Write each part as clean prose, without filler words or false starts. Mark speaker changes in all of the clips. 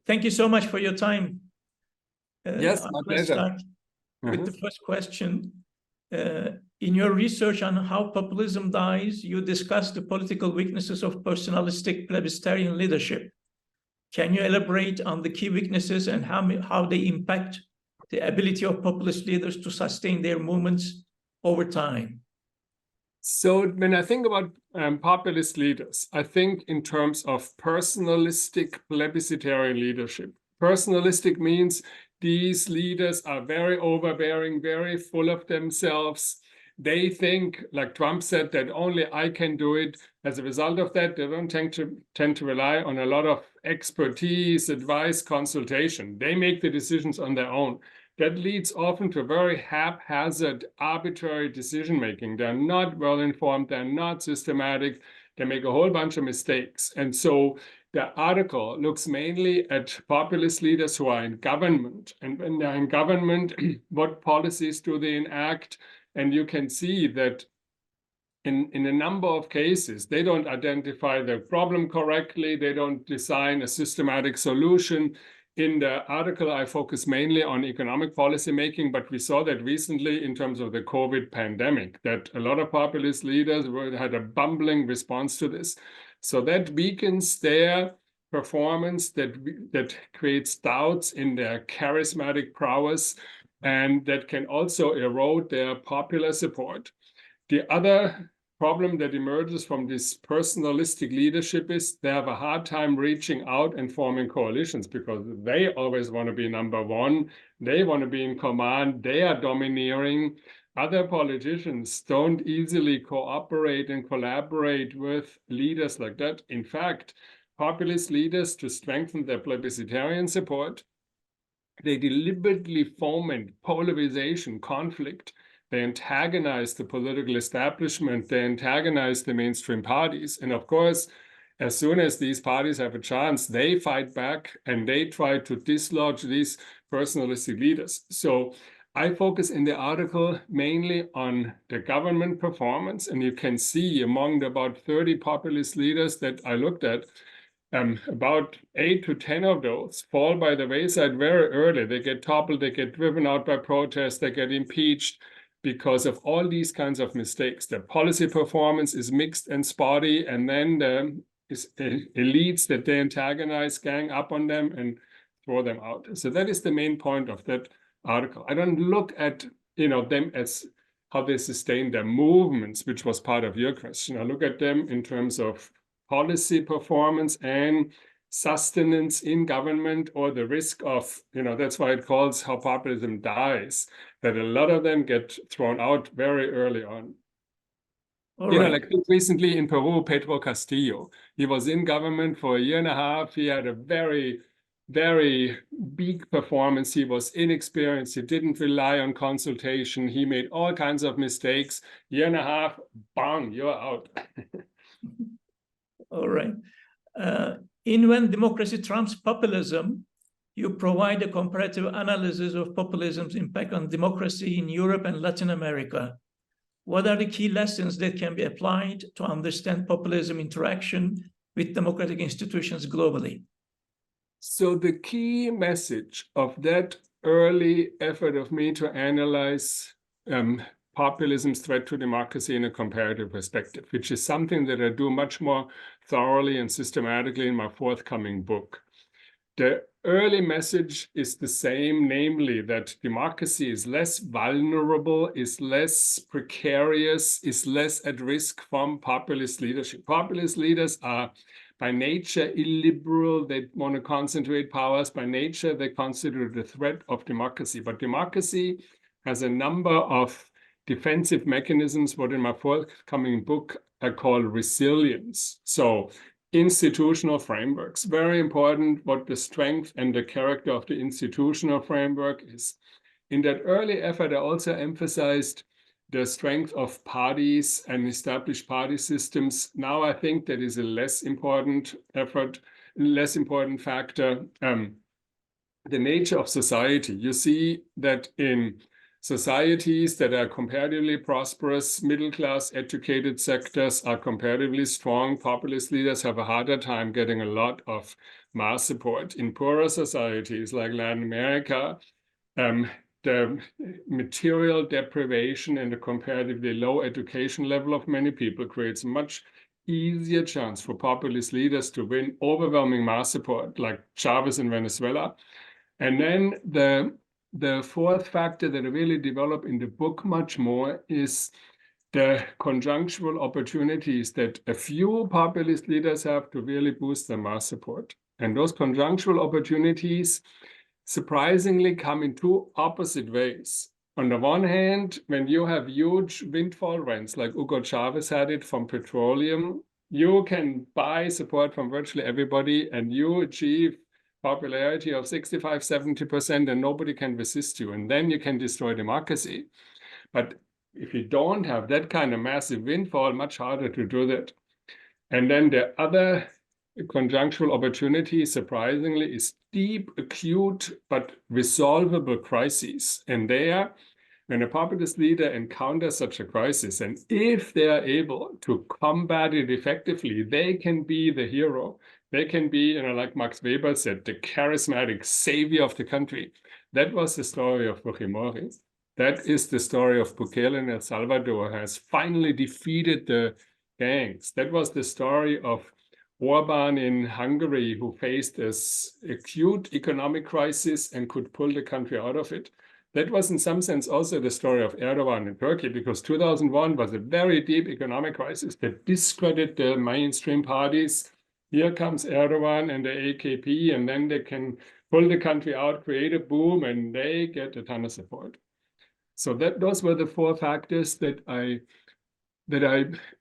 Speaker 1: thank you so much for your time.
Speaker 2: Yes, my
Speaker 1: let's
Speaker 2: pleasure.
Speaker 1: start with the first question. In your research on how populism dies, you discuss the political weaknesses of personalistic plebiscitarian leadership. Can you elaborate on the key weaknesses and how they impact the ability of populist leaders to sustain their movements over time?
Speaker 2: So when I think about populist leaders, I think in terms of personalistic plebiscitarian leadership. Personalistic means these leaders are very overbearing, very full of themselves. They think, like Trump said, that only I can do it. As a result of that, they don't tend to rely on a lot of expertise, advice, consultation. They make the decisions on their own. That leads often to very haphazard, arbitrary decision-making. They're not well-informed, they're not systematic, they make a whole bunch of mistakes. And so the article looks mainly at populist leaders who are in government. And when they're in government, what policies do they enact? And you can see that in a number of cases, they don't identify the problem correctly, they don't design a systematic solution. In the article, I focus mainly on economic policy making, but we saw that recently in terms of the COVID pandemic, that a lot of populist leaders had a bumbling response to this. So that weakens their performance, that creates doubts in their charismatic prowess, and that can also erode their popular support. The other problem that emerges from this personalistic leadership is they have a hard time reaching out and forming coalitions because they always want to be number one. They want to be in command. They are domineering. Other politicians don't easily cooperate and collaborate with leaders like that. In fact, populist leaders, to strengthen their plebiscitarian support, they deliberately foment polarization, conflict. They antagonize the political establishment. They antagonize the mainstream parties. And of course, as soon as these parties have a chance, they fight back and they try to dislodge these personalistic leaders. So I focus in the article mainly on the government performance. And you can see among the about 30 populist leaders that I looked at, about 8 to 10 of those fall by the wayside very early. They get toppled, they get driven out by protests, they get impeached because of all these kinds of mistakes. The policy performance is mixed and spotty, and then the elites that they antagonize gang up on them and throw them out. So that is the main point of that article. I don't look at them as how they sustain their movements, which was part of your question. I look at them in terms of policy performance and sustenance in government, or the risk of, that's why it calls how populism dies, that a lot of them get thrown out very early on. Like recently in Peru, Pedro Castillo, he was in government for a year and a half. He had a very, very weak performance. He was inexperienced. He didn't rely on consultation. He made all kinds of mistakes. Year and a half, bang, you're out.
Speaker 1: All right. In When Democracy Trumps Populism, you provide a comparative analysis of populism's impact on democracy in Europe and Latin America. What are the key lessons that can be applied to understand populism interaction with democratic institutions globally?
Speaker 2: So the key message of that early effort of me to analyze populism's threat to democracy in a comparative perspective, which is something that I do much more thoroughly and systematically in my forthcoming book. The early message is the same, namely that democracy is less vulnerable, is less precarious, is less at risk from populist leadership. Populist leaders are by nature illiberal. They want to concentrate powers. By nature, they consider the threat of democracy. But democracy has a number of defensive mechanisms, what in my forthcoming book I call resilience. So institutional frameworks, very important what the strength and the character of the institutional framework is. In that early effort, I also emphasized the strength of parties and established party systems. Now I think that is a less important effort, less important factor. The nature of society. You see that in societies that are comparatively prosperous, middle-class, educated sectors are comparatively strong. Populist leaders have a harder time getting a lot of mass support. In poorer societies like Latin America, the material deprivation and the comparatively low education level of many people creates a much easier chance for populist leaders to win overwhelming mass support, like Chavez in Venezuela. And then the fourth factor that I really develop in the book much more is the conjunctural opportunities that a few populist leaders have to really boost their mass support. And those conjunctural opportunities surprisingly come in two opposite ways. On the one hand, when you have huge windfall rents, like Hugo Chavez had it from petroleum, you can buy support from virtually everybody and you achieve popularity of 65, 70%, and nobody can resist you. And then you can destroy democracy. But if you don't have that kind of massive windfall, much harder to do that. And then the other conjunctural opportunity, surprisingly, is deep, acute, but resolvable crises. And there, when a populist leader encounters such a crisis, and if they are able to combat it effectively, they can be the hero. They can be, like Max Weber said, the charismatic savior of the country. That was the story of Fujimori. That is the story of Bukele in El Salvador, has finally defeated the gangs. That was the story of Orban in Hungary, who faced this acute economic crisis and could pull the country out of it. That was in some sense also the story of Erdogan in Turkey, because 2001 was a very deep economic crisis that discredited the mainstream parties. Here comes Erdogan and the AKP, and then they can pull the country out, create a boom, and they get a ton of support. So those were the four factors that I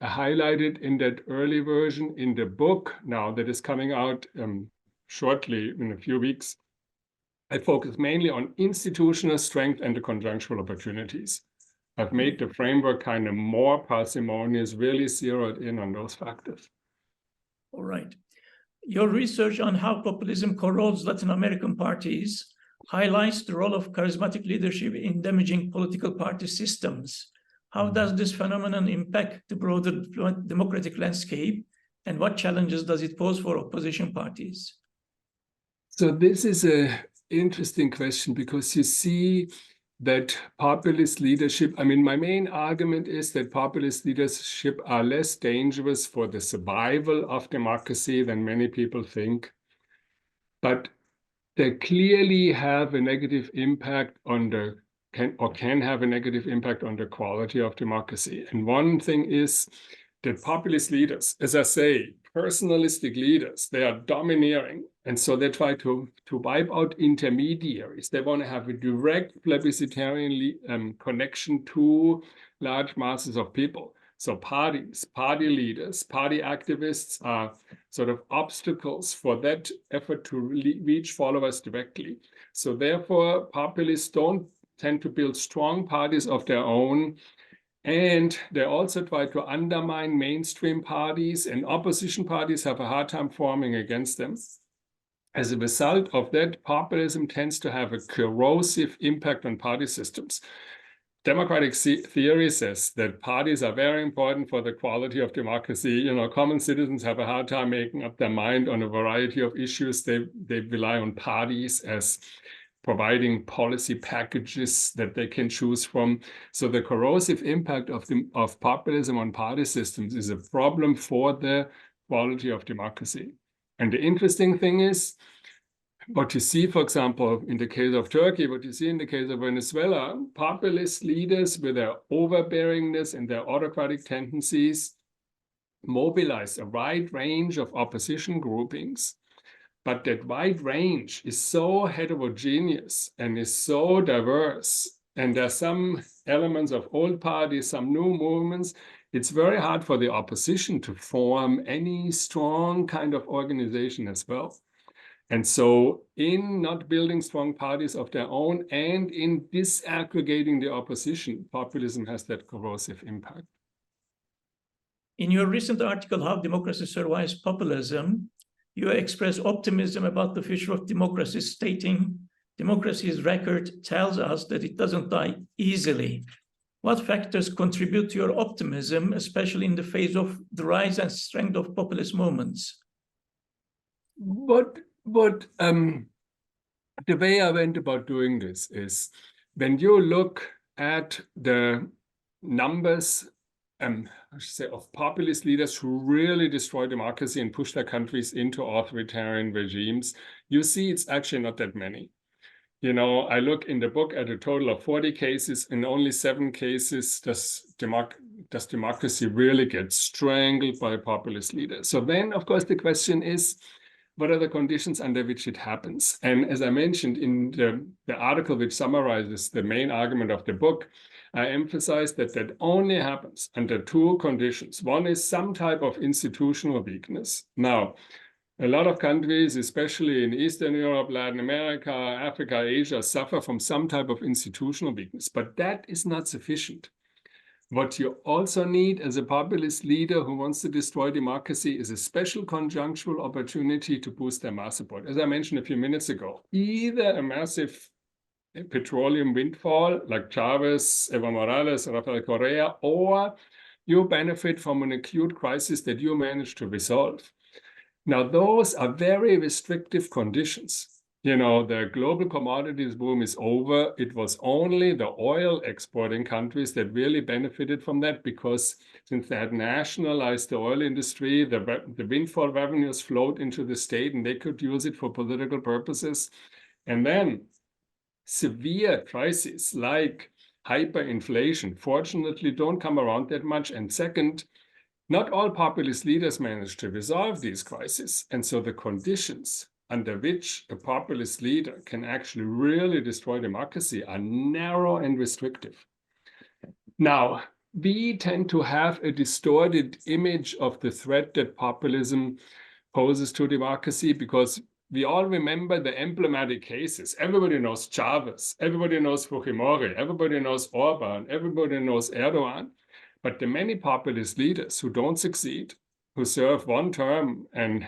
Speaker 2: highlighted in that early version in the book now that is coming out shortly in a few weeks. I focus mainly on institutional strength and the conjunctural opportunities. I've made the framework kind of more parsimonious, really zeroed in on those factors.
Speaker 1: All right. Your research on how populism corrodes Latin American parties highlights the role of charismatic leadership in damaging political party systems. How does this phenomenon impact the broader democratic landscape, and what challenges does it pose for opposition parties?
Speaker 2: So this is an interesting question, because you see that populist leadership, my main argument is that populist leadership are less dangerous for the survival of democracy than many people think. But they clearly have a negative impact on can have a negative impact on the quality of democracy. And one thing is that populist leaders, as I say, personalistic leaders, they are domineering. And so they try to wipe out intermediaries. They want to have a direct plebiscitarian connection to large masses of people. So parties, party leaders, party activists are sort of obstacles for that effort to reach followers directly. So therefore, populists don't tend to build strong parties of their own. And they also try to undermine mainstream parties, and opposition parties have a hard time forming against them. As a result of that, populism tends to have a corrosive impact on party systems. Democratic theory says that parties are very important for the quality of democracy. Common citizens have a hard time making up their mind on a variety of issues. They rely on parties as providing policy packages that they can choose from. So the corrosive impact of populism on party systems is a problem for the quality of democracy. And the interesting thing is, what you see, for example, in the case of Turkey, what you see in the case of Venezuela, populist leaders with their overbearingness and their autocratic tendencies mobilize a wide range of opposition groupings. But that wide range is so heterogeneous and is so diverse, and there are some elements of old parties, some new movements. It's very hard for the opposition to form any strong kind of organization as well. And so in not building strong parties of their own and in disaggregating the opposition, populism has that corrosive impact.
Speaker 1: In your recent article, How Democracy Survives Populism, you express optimism about the future of democracy, stating, democracy's record tells us that it doesn't die easily. What factors contribute to your optimism, especially in the face of the rise and strength of populist movements?
Speaker 2: But the way I went about doing this is when you look at the numbers I should say, of populist leaders who really destroy democracy and push their countries into authoritarian regimes, you see it's actually not that many. You know, I look in the book at a total of 40 cases. In only 7 cases does democracy really get strangled by a populist leader. So then, of course, the question is, what are the conditions under which it happens? And as I mentioned in the article which summarizes the main argument of the book, I emphasize that that only happens under 2 conditions. One is some type of institutional weakness. Now, a lot of countries, especially in Eastern Europe, Latin America, Africa, Asia, suffer from some type of institutional weakness, but that is not sufficient. What you also need as a populist leader who wants to destroy democracy is a special conjunctural opportunity to boost their mass support. As I mentioned a few minutes ago, either a massive petroleum windfall like Chavez, Evo Morales, Rafael Correa, or you benefit from an acute crisis that you manage to resolve. Now, those are very restrictive conditions. You know, the global commodities boom is over. It was only the oil exporting countries that really benefited from that because since they had nationalized the oil industry, the windfall revenues flowed into the state and they could use it for political purposes. And then severe crises like hyperinflation, fortunately, don't come around that much. And second, not all populist leaders manage to resolve these crises. And so the conditions under which a populist leader can actually really destroy democracy are narrow and restrictive. Now, we tend to have a distorted image of the threat that populism poses to democracy because we all remember the emblematic cases. Everybody knows Chavez, everybody knows Fujimori, everybody knows Orban, everybody knows Erdogan. But the many populist leaders who don't succeed, who serve one term and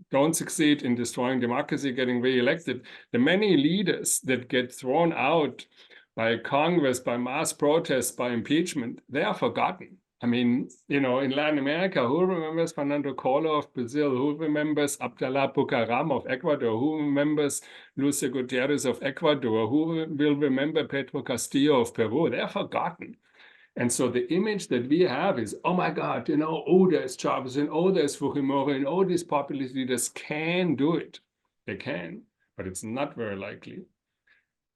Speaker 2: don't succeed in destroying democracy, getting re-elected, the many leaders that get thrown out by Congress, by mass protests, by impeachment, they are forgotten. I mean, you know, in Latin America, who remembers Fernando Collor of Brazil? Who remembers Abdallah Bucaram of Ecuador? Who remembers Lucio Gutierrez of Ecuador? Who will remember Pedro Castillo of Peru? They're forgotten. And so the image that we have is, oh my God, you know, oh, there's Chavez, and oh, there's Fujimori, and oh, these populist leaders can do it. They can, but it's not very likely.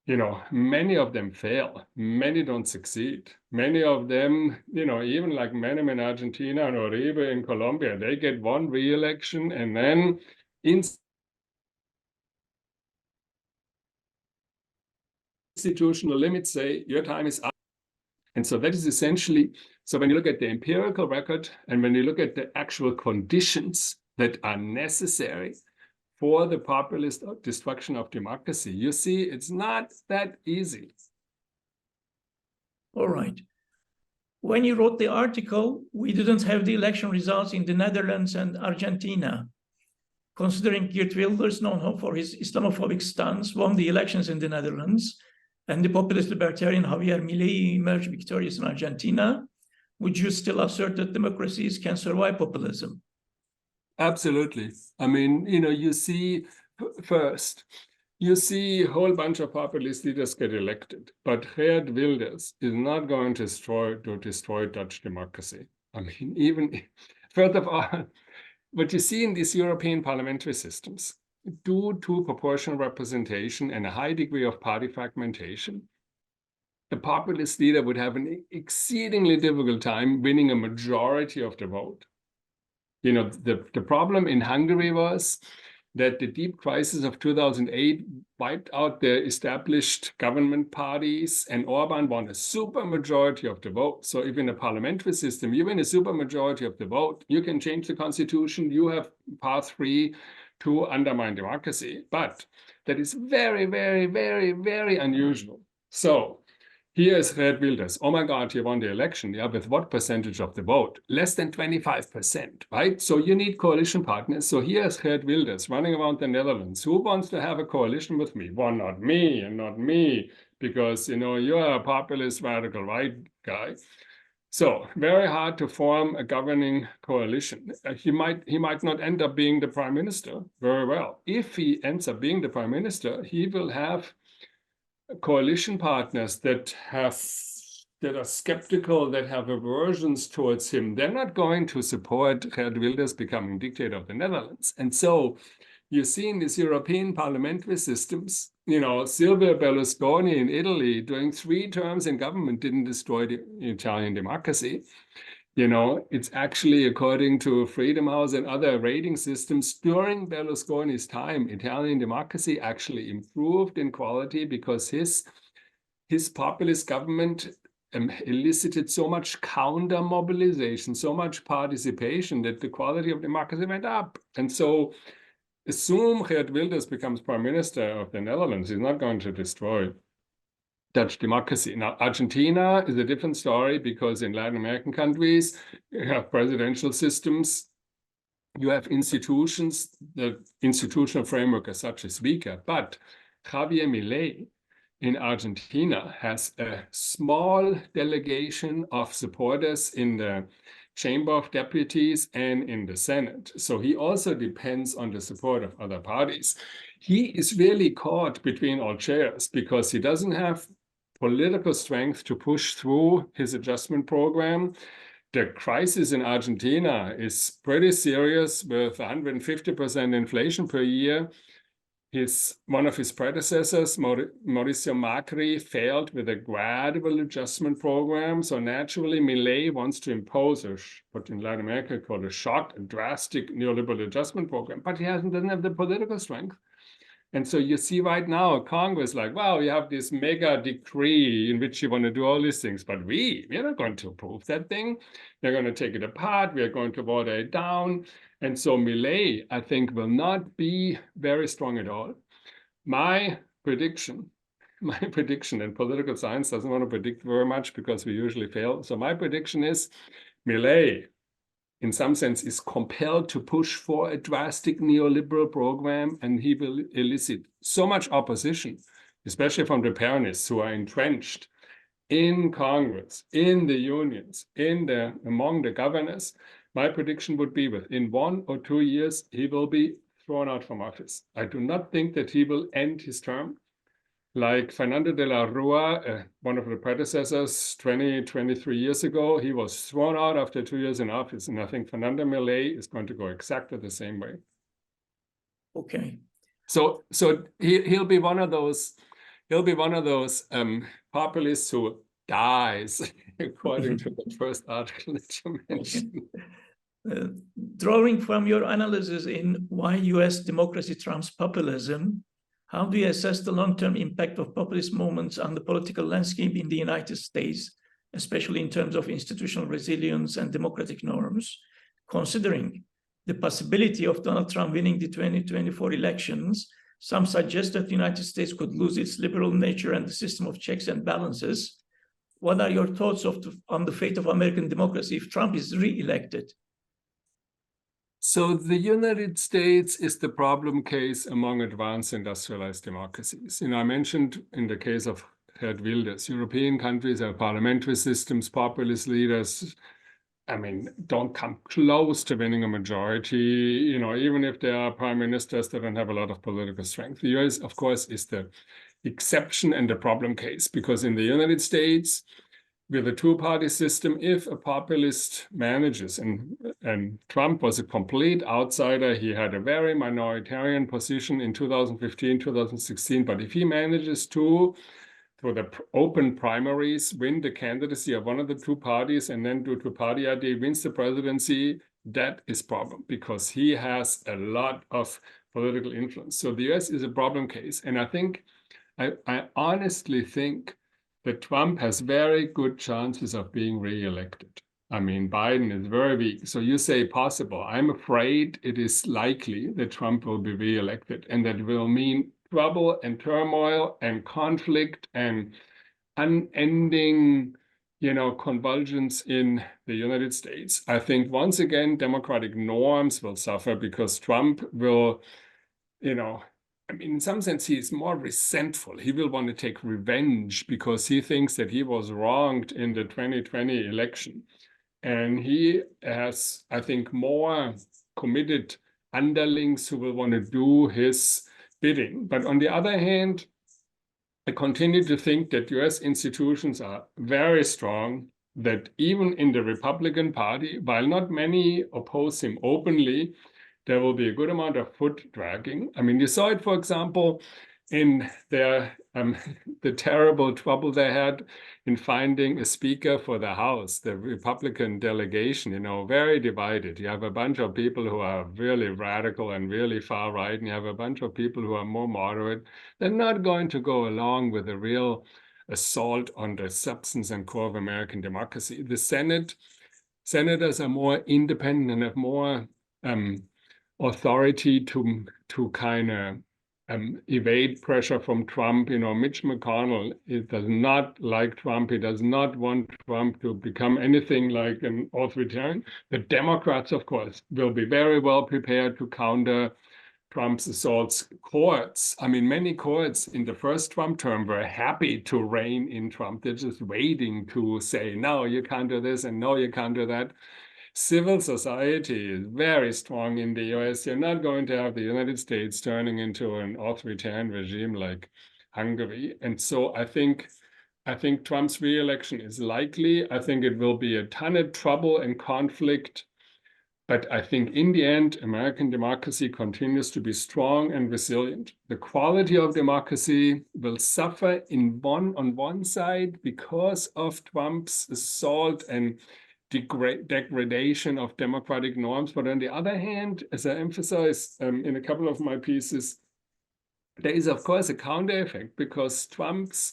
Speaker 2: You know, many of them fail. Many don't succeed. Many of them, you know, even like Menem in Argentina and Uribe in Colombia, they get one re-election and then institutional limits say your time is up. And so that is essentially, so when you look at the empirical record and when you look at the actual conditions that are necessary for the populist destruction of democracy, you see it's not that easy.
Speaker 1: All right. When you wrote the article, we didn't have the election results in the Netherlands and Argentina. Considering Kurt Weyland, known for his Islamophobic stance, won the elections in the Netherlands, and the populist libertarian Javier Milei emerged victorious in Argentina, would you still assert that democracies can survive populism?
Speaker 2: Absolutely. I mean, you know, you see, first, you see a whole bunch of populist leaders get elected, but Geert Wilders is not going to destroy Dutch democracy. I mean, even, first of all, what you see in these European parliamentary systems, due to proportional representation and a high degree of party fragmentation, a populist leader would have an exceedingly difficult time winning a majority of the vote. You know, the problem in Hungary was that the deep crisis of 2008 wiped out the established government parties, and Orban won a supermajority of the vote. So if in a parliamentary system you win a supermajority of the vote, you can change the constitution, you have path 3 to undermine democracy. But that is very, very, very, very unusual. So here is Geert Wilders. Oh my God, he won the election. Yeah, with what percentage of the vote? Less than 25%, right? So you need coalition partners. So here is Geert Wilders running around the Netherlands. Who wants to have a coalition with me? Well, not me and not me, because, you know, you're a populist radical right guy. So very hard to form a governing coalition. He might not end up being the prime minister very well. If he ends up being the prime minister, he will have coalition partners that are skeptical, that have aversions towards him. They're not going to support Geert Wilders becoming dictator of the Netherlands. And so you see in these European parliamentary systems, Silvio Berlusconi in Italy doing 3 terms in government didn't destroy the Italian democracy. It's actually, according to Freedom House and other rating systems, during Berlusconi's time, Italian democracy actually improved in quality because his populist government elicited so much counter mobilization, so much participation that the quality of democracy went up. And so assume Geert Wilders becomes prime minister of the Netherlands, he's not going to destroy Dutch democracy. Now, Argentina is a different story because in Latin American countries, you have presidential systems, you have institutions, the institutional framework as such is weaker. But Javier Milei in Argentina has a small delegation of supporters in the Chamber of Deputies and in the Senate. So he also depends on the support of other parties. He is really caught between all chairs because he doesn't have political strength to push through his adjustment program. The crisis in Argentina is pretty serious with 150% inflation per year. One of his predecessors, Mauricio Macri, failed with a gradual adjustment program. So naturally, Milei wants to impose what in Latin America called a drastic neoliberal adjustment program, but he doesn't have the political strength. And so you see right now, Congress like, wow, you have this mega decree in which you want to do all these things, but we're not going to approve that thing. We're going to take it apart. We're going to water it down. And so Milei, I think, will not be very strong at all. My prediction, and political science doesn't want to predict very much because we usually fail. So my prediction is Milei, in some sense, is compelled to push for a drastic neoliberal program, and he will elicit so much opposition, especially from the Peronists who are entrenched in Congress, in the unions, among the governors. My prediction would be within 1 or 2 years, he will be thrown out from office. I do not think that he will end his term. Like Fernando de la Rua, one of the predecessors 23 years ago, he was thrown out after 2 years in office. And I think Fernando Milei is going to go exactly the same way.
Speaker 1: Okay.
Speaker 2: So he'll be one of those, populists who dies, according to the first article that you mentioned.
Speaker 1: Drawing from your analysis in Why U.S. Democracy Trumps Populism, how do you assess the long-term impact of populist movements on the political landscape in the United States, especially in terms of institutional resilience and democratic norms, considering the possibility of Donald Trump winning the 2024 elections? Some suggest that the United States could lose its liberal nature and the system of checks and balances. What are your thoughts on the fate of American democracy if Trump is re-elected?
Speaker 2: So the United States is the problem case among advanced industrialized democracies. I mentioned in the case of Geert Wilders, European countries have parliamentary systems, populist leaders, don't come close to winning a majority, even if they are prime ministers, they don't have a lot of political strength. The US, of course, is the exception and the problem case, because in the United States, with a two-party system, if a populist manages, and Trump was a complete outsider, he had a very minoritarian position in 2015, 2016, but if he manages to, through the open primaries, win the candidacy of one of the two parties and then due to party ID wins the presidency, that is problem because he has a lot of political influence. So the US is a problem case. And I honestly think that Trump has very good chances of being re-elected. Biden is very weak. So you say possible. I'm afraid it is likely that Trump will be re-elected, and that will mean trouble and turmoil and conflict and unending, convulsions in the United States. I think once again, democratic norms will suffer because Trump will, I mean, in some sense, he is more resentful. He will want to take revenge because he thinks that he was wronged in the 2020 election. And he has, I think, more committed underlings who will want to do his bidding. But on the other hand, I continue to think that US institutions are very strong, that even in the Republican Party, while not many oppose him openly, there will be a good amount of foot dragging. I mean, you saw it, for example, in their the terrible trouble they had in finding a speaker for the House, the Republican delegation, you know, very divided. You have a bunch of people who are really radical and really far right, and you have a bunch of people who are more moderate. They're not going to go along with a real assault on the substance and core of American democracy. The senators are more independent and have more authority to kind of evade pressure from Trump. You know, Mitch McConnell does not like Trump. He does not want Trump to become anything like an authoritarian. The Democrats, of course, will be very well prepared to counter Trump's assaults. Courts, I mean, many courts in the first Trump term were happy to rein in Trump. They're just waiting to say, no, you can't do this, and no, you can't do that. Civil society is very strong in the US. You're not going to have the United States turning into an authoritarian regime like Hungary. And so I think Trump's re-election is likely. I think it will be a ton of trouble and conflict. But I think in the end, American democracy continues to be strong and resilient. The quality of democracy will suffer on one side because of Trump's assault and degradation of democratic norms. But on the other hand, as I emphasized in a couple of my pieces, there is, of course, a counter effect because Trump's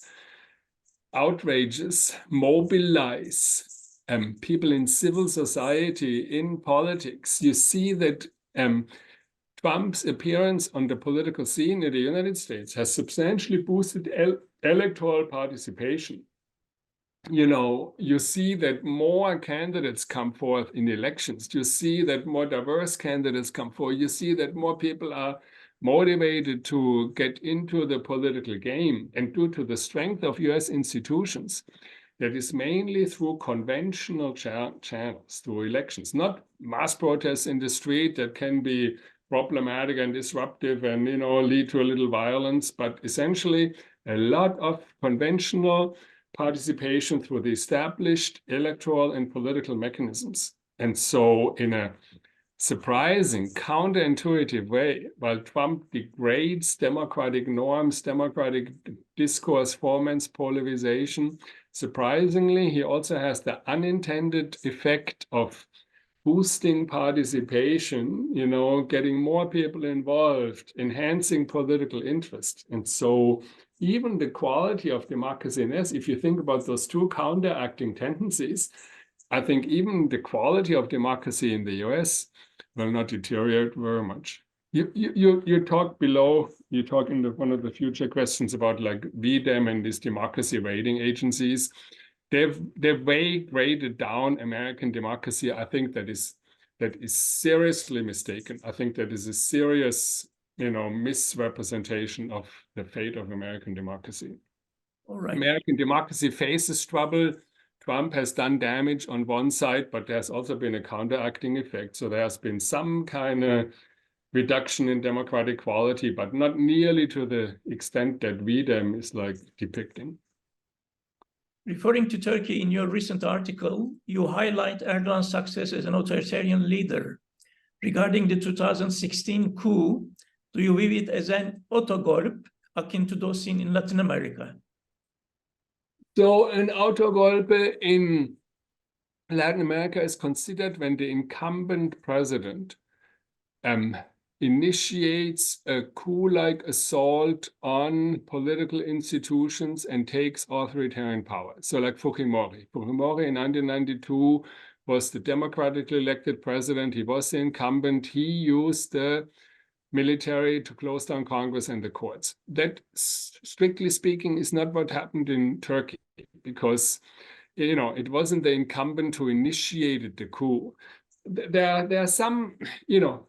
Speaker 2: outrages mobilize people in civil society, in politics. You see that Trump's appearance on the political scene in the United States has substantially boosted electoral participation. You know, you see that more candidates come forth in elections. You see that more diverse candidates come forward. You see that more people are motivated to get into the political game. And due to the strength of US institutions, that is mainly through conventional channels, through elections, not mass protests in the street that can be problematic and disruptive and, you know, lead to a little violence, but essentially a lot of conventional participation through the established electoral and political mechanisms. And so in a surprising, counterintuitive way, while Trump degrades democratic norms, democratic discourse, foments polarization, surprisingly, he also has the unintended effect of boosting participation, you know, getting more people involved, enhancing political interest. And so even the quality of democracy, and if you think about those two counteracting tendencies, I think even the quality of democracy in the US will not deteriorate very much. You talk below, you talk in one of the future questions about like VDEM and these democracy rating agencies. They've way graded down American democracy. I think that is seriously mistaken. I think that is a serious, you know, misrepresentation of the fate of American democracy.
Speaker 1: All right.
Speaker 2: American democracy faces trouble. Trump has done damage on one side, but there's also been a counteracting effect. So there has been some kind of reduction in democratic quality, but not nearly to the extent that VDEM is like depicting.
Speaker 1: Referring to Turkey in your recent article, you highlight Erdogan's success as an authoritarian leader. Regarding the 2016 coup, do you view it as an autogolpe akin to those seen in Latin America?
Speaker 2: So an autogolpe in Latin America is considered when the incumbent president initiates a coup-like assault on political institutions and takes authoritarian power. So like Fujimori. Fujimori in 1992 was the democratically elected president. He was the incumbent. He used the military to close down Congress and the courts. That, strictly speaking, is not what happened in Turkey because, you know, it wasn't the incumbent who initiated the coup. There are some, you know,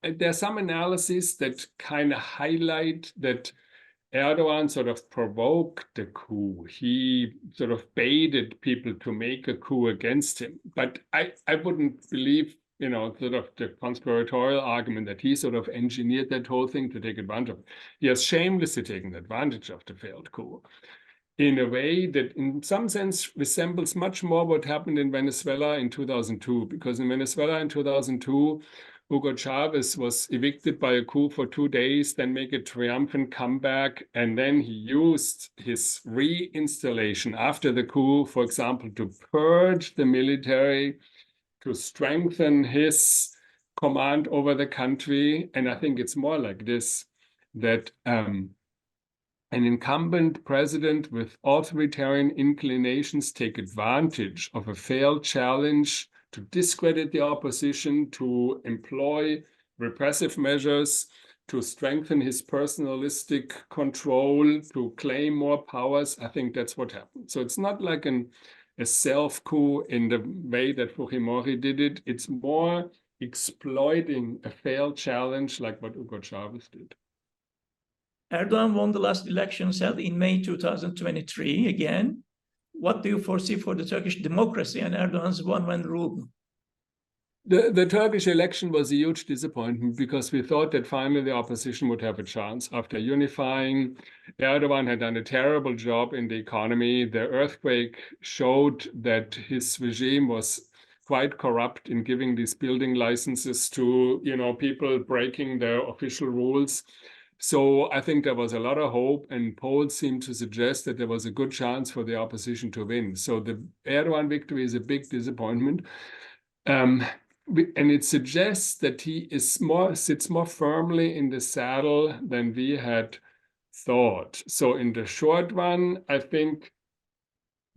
Speaker 2: there's some analysis that kind of highlight that Erdogan sort of provoked the coup. He sort of baited people to make a coup against him. But I wouldn't believe, sort of the conspiratorial argument that he sort of engineered that whole thing to take advantage of it. He has shamelessly taken advantage of the failed coup in a way that in some sense resembles much more what happened in Venezuela in 2002. Because in Venezuela in 2002, Hugo Chavez was evicted by a coup for 2 days, then make a triumphant comeback, and then he used his reinstallation after the coup, for example, to purge the military, to strengthen his command over the country. And I think it's more like this, that an incumbent president with authoritarian inclinations take advantage of a failed challenge to discredit the opposition, to employ repressive measures, to strengthen his personalistic control, to claim more powers. I think that's what happened. So it's not like a self-coup in the way that Fujimori did it. It's more exploiting a failed challenge like what Hugo Chavez did.
Speaker 1: Erdogan won the last elections held in May 2023 again. What do you foresee for the Turkish democracy and Erdogan's one-man rule?
Speaker 2: The Turkish election was a huge disappointment because we thought that finally the opposition would have a chance. After unifying, Erdogan had done a terrible job in the economy. The earthquake showed that his regime was quite corrupt in giving these building licenses to, people breaking their official rules. So I think there was a lot of hope, and polls seemed to suggest that there was a good chance for the opposition to win. So the Erdogan victory is a big disappointment. And it suggests that he sits more firmly in the saddle than we had thought. So in the short run, I think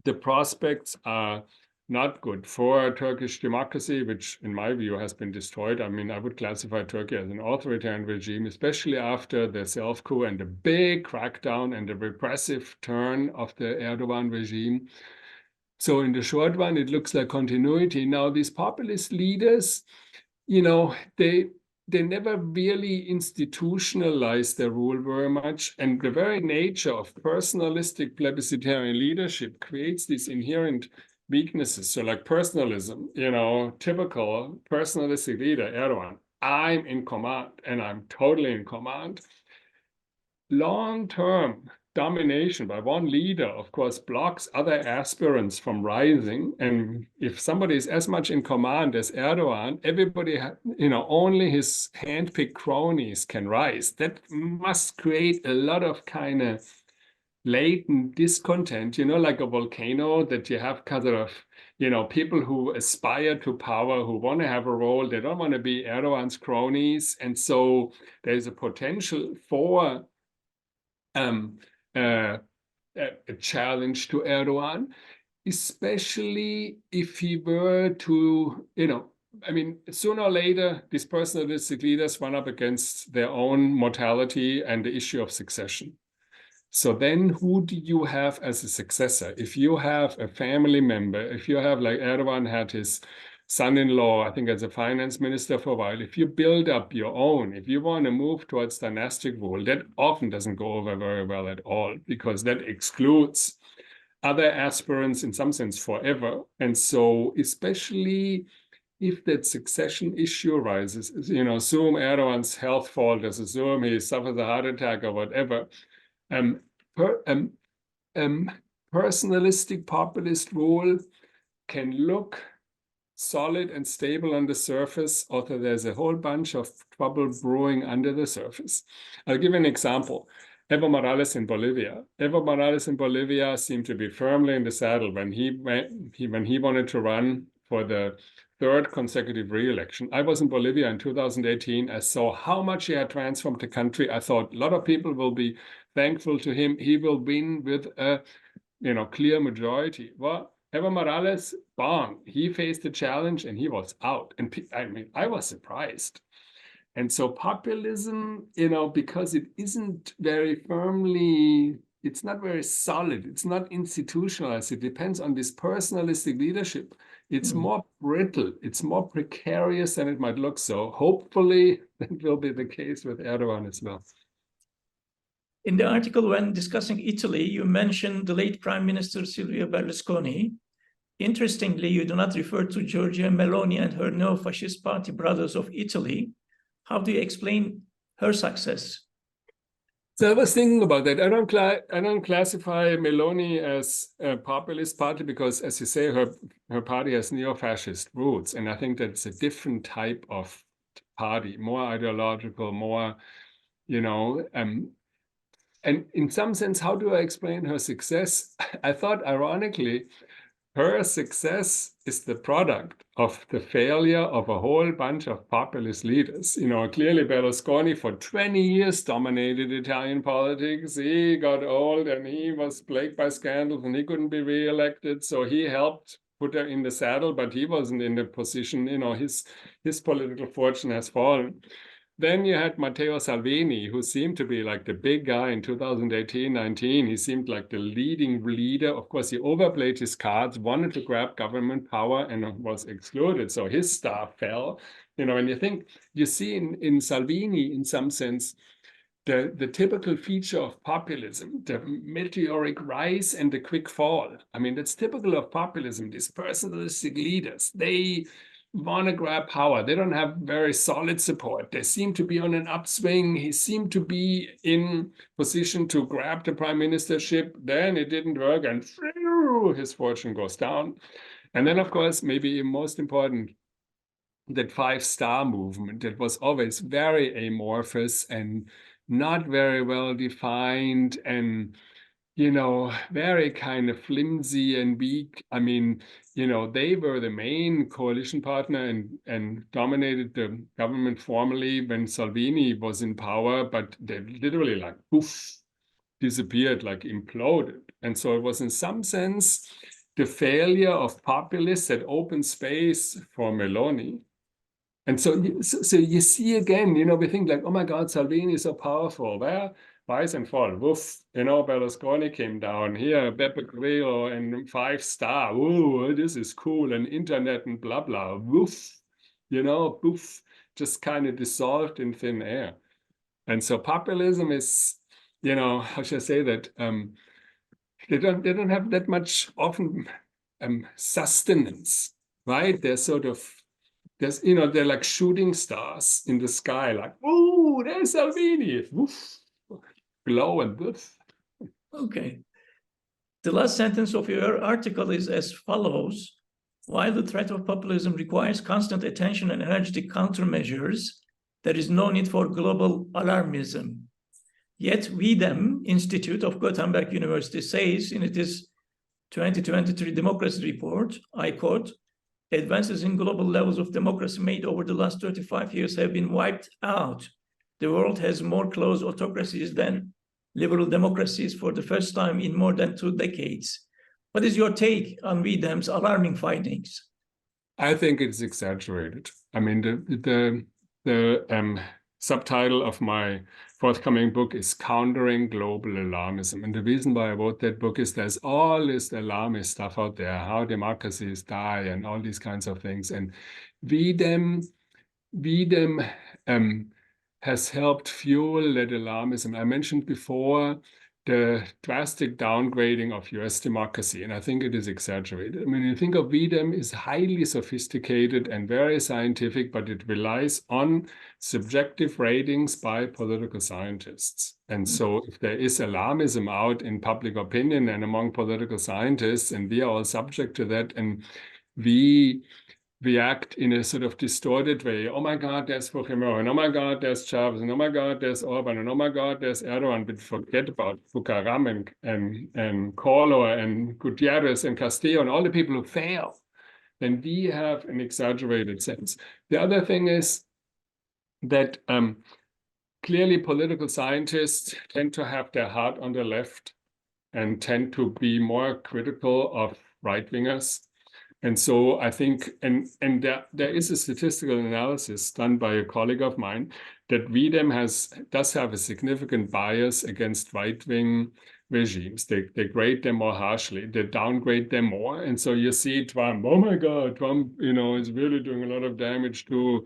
Speaker 2: the prospects are not good for Turkish democracy, which in my view has been destroyed. I mean, I would classify Turkey as an authoritarian regime, especially after the self-coup and the big crackdown and the repressive turn of the Erdogan regime. So in the short run, it looks like continuity. Now, these populist leaders, they never really institutionalized their rule very much. And the very nature of personalistic plebiscitarian leadership creates these inherent weaknesses. So like personalism, typical personalistic leader, Erdogan, I'm in command and I'm totally in command. Long-term domination by one leader, of course, blocks other aspirants from rising. And if somebody is as much in command as Erdogan, everybody, only his handpicked cronies can rise. That must create a lot of kind of latent discontent, like a volcano that you have kind of, people who aspire to power, who want to have a role. They don't want to be Erdogan's cronies. And so there's a potential for a challenge to Erdogan, especially if he were to, sooner or later, these personalistic leaders run up against their own mortality and the issue of succession. So then who do you have as a successor? If you have a family member, if you have, like Erdogan had his son-in-law, I think as a finance minister for a while, if you build up your own, if you want to move towards dynastic rule, that often doesn't go over very well at all, because that excludes other aspirants in some sense forever. And so especially if that succession issue arises, assume Erdogan's health falters, assume he suffers a heart attack or whatever, personalistic populist rule can look solid and stable on the surface, although there's a whole bunch of trouble brewing under the surface. I'll give you an example. Evo Morales in Bolivia. Evo Morales in Bolivia seemed to be firmly in the saddle when he wanted to run for the third consecutive re-election. I was in Bolivia in 2018. I saw how much he had transformed the country. I thought a lot of people will be thankful to him. He will win with a clear majority. Well, Evo Morales, bang, he faced the challenge and he was out. And I was surprised. And so populism, because it isn't very firmly, it's not very solid, it's not institutionalized, it depends on this personalistic leadership. It's more brittle, it's more precarious than it might look. So hopefully that will be the case with Erdogan as well.
Speaker 1: In the article, when discussing Italy, you mentioned the late Prime Minister Silvio Berlusconi. Interestingly, you do not refer to Giorgia Meloni and her neo-fascist party Brothers of Italy. How do you explain her success?
Speaker 2: So I was thinking about that. I don't classify Meloni as a populist party because, as you say, her party has neo-fascist roots, and I think that's a different type of party, more ideological, more, and in some sense, how do I explain her success? I thought, ironically, her success is the product of the failure of a whole bunch of populist leaders. Clearly Berlusconi for 20 years dominated Italian politics. He got old and he was plagued by scandals and he couldn't be re-elected. So he helped put her in the saddle, but he wasn't in the position. His political fortune has fallen. Then you had Matteo Salvini, who seemed to be like the big guy in 2018-19. He seemed like the leading leader. Of course, he overplayed his cards, wanted to grab government power, and was excluded. So his star fell. And you see in Salvini, in some sense, the typical feature of populism, the meteoric rise and the quick fall. I mean, that's typical of populism, these personalistic leaders. They want to grab power. They don't have very solid support. They seem to be on an upswing. He seemed to be in position to grab the prime ministership. Then it didn't work and his fortune goes down. And then, of course, maybe even most important, that five-star movement that was always very amorphous and not very well defined and very kind of flimsy and weak. I mean, they were the main coalition partner and dominated the government formally when Salvini was in power, but they literally like poof, disappeared, like imploded. And so it was in some sense the failure of populists that opened space for Meloni. And so you see again, we think like, oh my God, Salvini is so powerful. Well, rise and fall. Woof. Berlusconi came down here, Beppe Grillo and 5-star. Ooh, this is cool. And internet and blah, blah. Woof. Poof. Just kind of dissolved in thin air. And so populism is, how should I say that? They don't have that much often sustenance, right? They're sort of, they're like shooting stars in the sky, like, oh, there's Salvini. Woof. Glow and woof.
Speaker 1: Okay. The last sentence of your article is as follows. While the threat of populism requires constant attention and energetic countermeasures, there is no need for global alarmism. Yet WIDEM Institute of Gothenburg University says in its 2023 Democracy Report, I quote, advances in global levels of democracy made over the last 35 years have been wiped out. The world has more closed autocracies than liberal democracies for the first time in more than 2 decades. What is your take on WIDEM's alarming findings?
Speaker 2: I think it's exaggerated. I mean, the subtitle of my forthcoming book is Countering Global Alarmism. And the reason why I wrote that book is there's all this alarmist stuff out there, how democracies die and all these kinds of things. And WIDEM has helped fuel that alarmism. I mentioned before the drastic downgrading of US democracy, and I think it is exaggerated. I mean, you think of WIDEM is highly sophisticated and very scientific, but it relies on subjective ratings by political scientists. And so if there is alarmism out in public opinion and among political scientists, and we are all subject to that, and we react in a sort of distorted way. Oh my God, there's Fujimori, and oh my God, there's Chavez, and oh my God, there's Orban, and oh my God, there's Erdogan, but forget about Bucaram and Collor and Gutierrez and Castillo and all the people who fail. Then we have an exaggerated sense. The other thing is that clearly political scientists tend to have their heart on the left and tend to be more critical of right-wingers. And so I think, and there is a statistical analysis done by a colleague of mine that VDEM does have a significant bias against right-wing regimes. They grade them more harshly, they downgrade them more. And so you see Trump, oh my God, Trump, is really doing a lot of damage to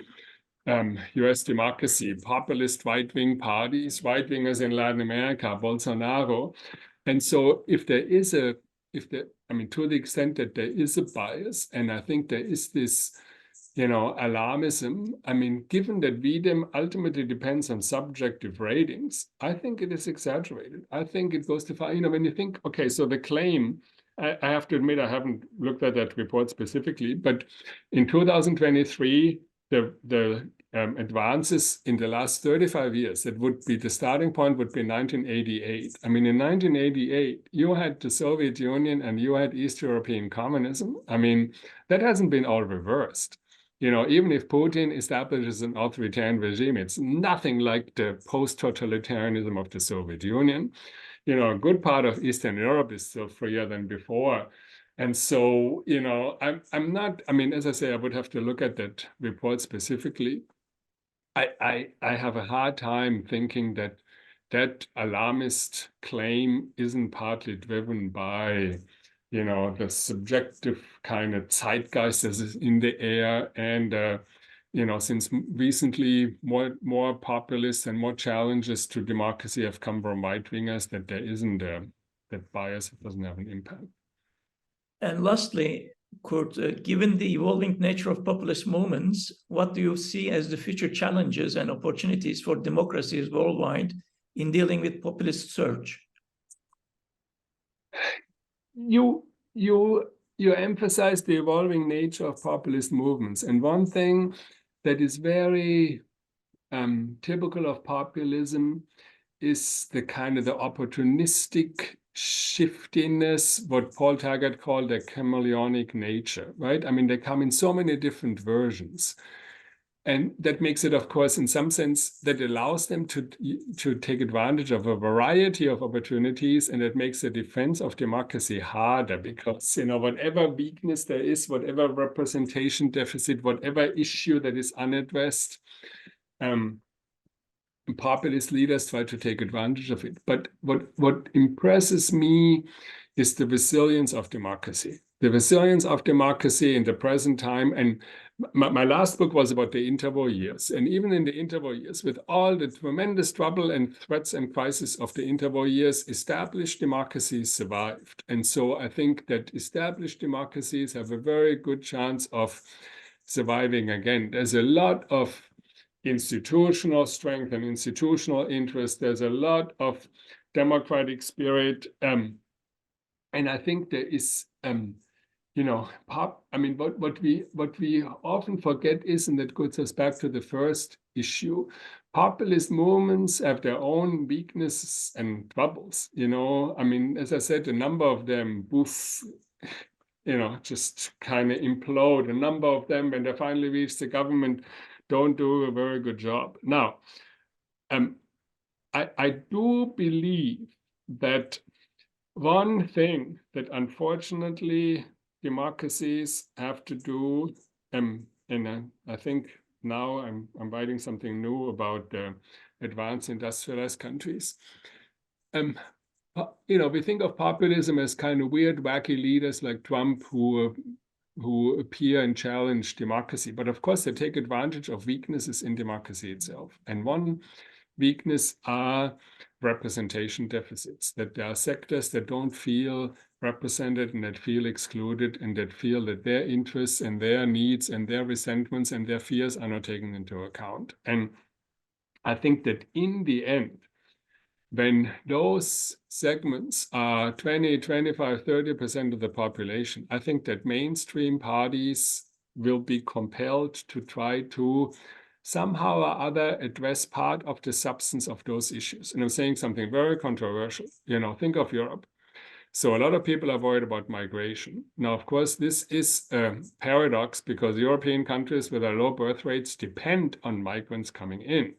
Speaker 2: US democracy, populist right-wing parties, right-wingers in Latin America, Bolsonaro. And so if there is to the extent that there is a bias, and I think there is this, alarmism, given that VDEM ultimately depends on subjective ratings, I think it is exaggerated. I think it goes too far. When you think, okay, so the claim, I have to admit, I haven't looked at that report specifically, but in 2023, the advances in the last 35 years, that would be the starting point would be 1988. In 1988, you had the Soviet Union and you had East European communism. That hasn't been all reversed. Even if Putin establishes an authoritarian regime, it's nothing like the post-totalitarianism of the Soviet Union. A good part of Eastern Europe is still freer than before. And so, I'm not, as I say, I would have to look at that report specifically. I have a hard time thinking that that alarmist claim isn't partly driven by, the subjective kind of zeitgeist that is in the air. And, since recently more populists and more challenges to democracy have come from right-wingers, that there isn't that bias, it doesn't have an impact.
Speaker 1: And lastly, Kurt, given the evolving nature of populist movements, what do you see as the future challenges and opportunities for democracies worldwide in dealing with populist surge?
Speaker 2: You emphasize the evolving nature of populist movements, and one thing that is very typical of populism is the kind of the opportunistic shiftiness, what Paul Taggart called the chameleonic nature, right? They come in so many different versions. And that makes it, of course, in some sense, that allows them to take advantage of a variety of opportunities, and it makes the defense of democracy harder because, whatever weakness there is, whatever representation deficit, whatever issue that is unaddressed, populist leaders try to take advantage of it. But what impresses me is the resilience of democracy. The resilience of democracy in the present time. And my last book was about the interwar years. And even in the interwar years, with all the tremendous trouble and threats and crises of the interwar years, established democracies survived. And so I think that established democracies have a very good chance of surviving again. There's a lot of institutional strength and institutional interest. There's a lot of democratic spirit. And I think there is, what we often forget is, and that goes us back to the first issue, populist movements have their own weaknesses and troubles. As I said, a number of them, just kind of implode. A number of them, when they finally reach the government, don't do a very good job. Now, I do believe that one thing that unfortunately democracies have to do, and I think now I'm writing something new about advanced industrialized countries. We think of populism as kind of weird, wacky leaders like Trump who appear and challenge democracy. But of course, they take advantage of weaknesses in democracy itself. And one weakness are representation deficits, that there are sectors that don't feel represented and that feel excluded and that feel that their interests and their needs and their resentments and their fears are not taken into account. And I think that in the end, when those segments are 20, 25, 30% of the population, I think that mainstream parties will be compelled to try to somehow or other address part of the substance of those issues. And I'm saying something very controversial. Think of Europe. So a lot of people are worried about migration. Now, of course, this is a paradox because European countries with their low birth rates depend on migrants coming in.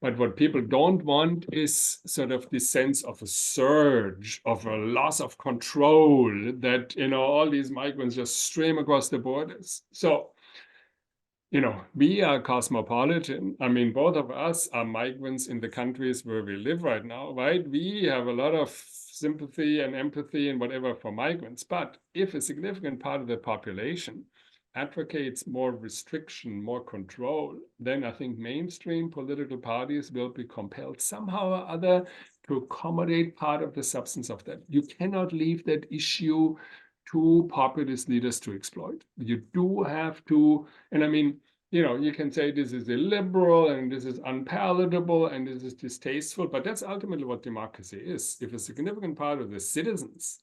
Speaker 2: But what people don't want is sort of this sense of a surge, of a loss of control, that, all these migrants just stream across the borders. So, we are cosmopolitan. I mean, both of us are migrants in the countries where we live right now, right? We have a lot of sympathy and empathy and whatever for migrants. But if a significant part of the population advocates more restriction, more control, then I think mainstream political parties will be compelled somehow or other to accommodate part of the substance of that. You cannot leave that issue to populist leaders to exploit. You do have to, and I mean, you can say this is illiberal and this is unpalatable and this is distasteful, but that's ultimately what democracy is. If a significant part of the citizens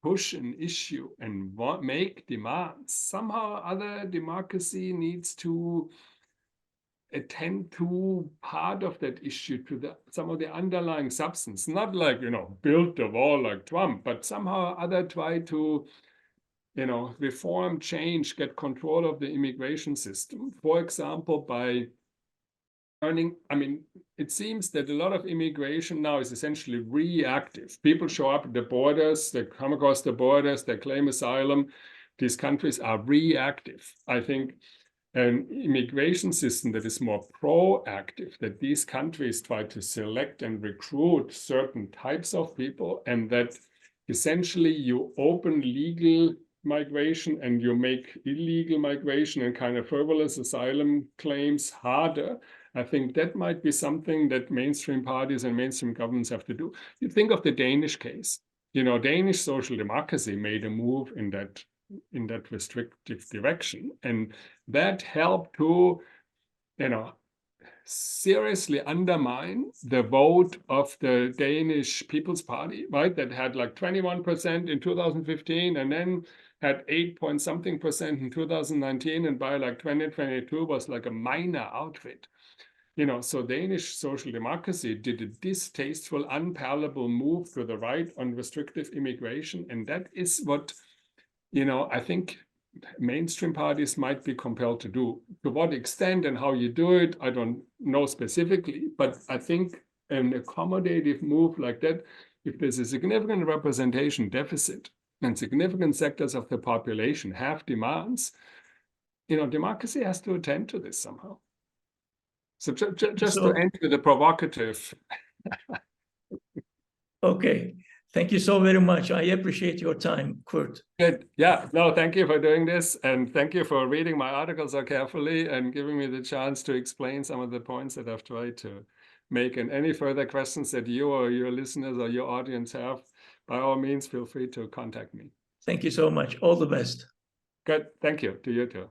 Speaker 2: push an issue and make demands, somehow or other democracy needs to attend to part of that issue, to some of the underlying substance, not like, build the wall like Trump, but somehow or other try to, reform, change, get control of the immigration system. For example, by it seems that a lot of immigration now is essentially reactive. People show up at the borders, they come across the borders, they claim asylum. These countries are reactive. I think an immigration system that is more proactive, that these countries try to select and recruit certain types of people, and that essentially you open legal migration and you make illegal migration and kind of frivolous asylum claims harder. I think that might be something that mainstream parties and mainstream governments have to do. You think of the Danish case. Danish social democracy made a move in that restrictive direction, and that helped to, seriously undermine the vote of the Danish People's Party, right? That had like 21% in 2015 and then had 8-point-something% in 2019, and by like 2022 was like a minor outfit. So Danish social democracy did a distasteful, unpalatable move to the right on restrictive immigration. And that is what, I think mainstream parties might be compelled to do. To what extent and how you do it, I don't know specifically, but I think an accommodative move like that, if there's a significant representation deficit and significant sectors of the population have demands, democracy has to attend to this somehow. So just to end with a provocative.
Speaker 1: Okay. Thank you so very much. I appreciate your time, Kurt.
Speaker 2: Good. Yeah. No, thank you for doing this. And thank you for reading my article so carefully and giving me the chance to explain some of the points that I've tried to make. And any further questions that you or your listeners or your audience have, by all means, feel free to contact me.
Speaker 1: Thank you so much. All the best.
Speaker 2: Good. Thank you. To you too.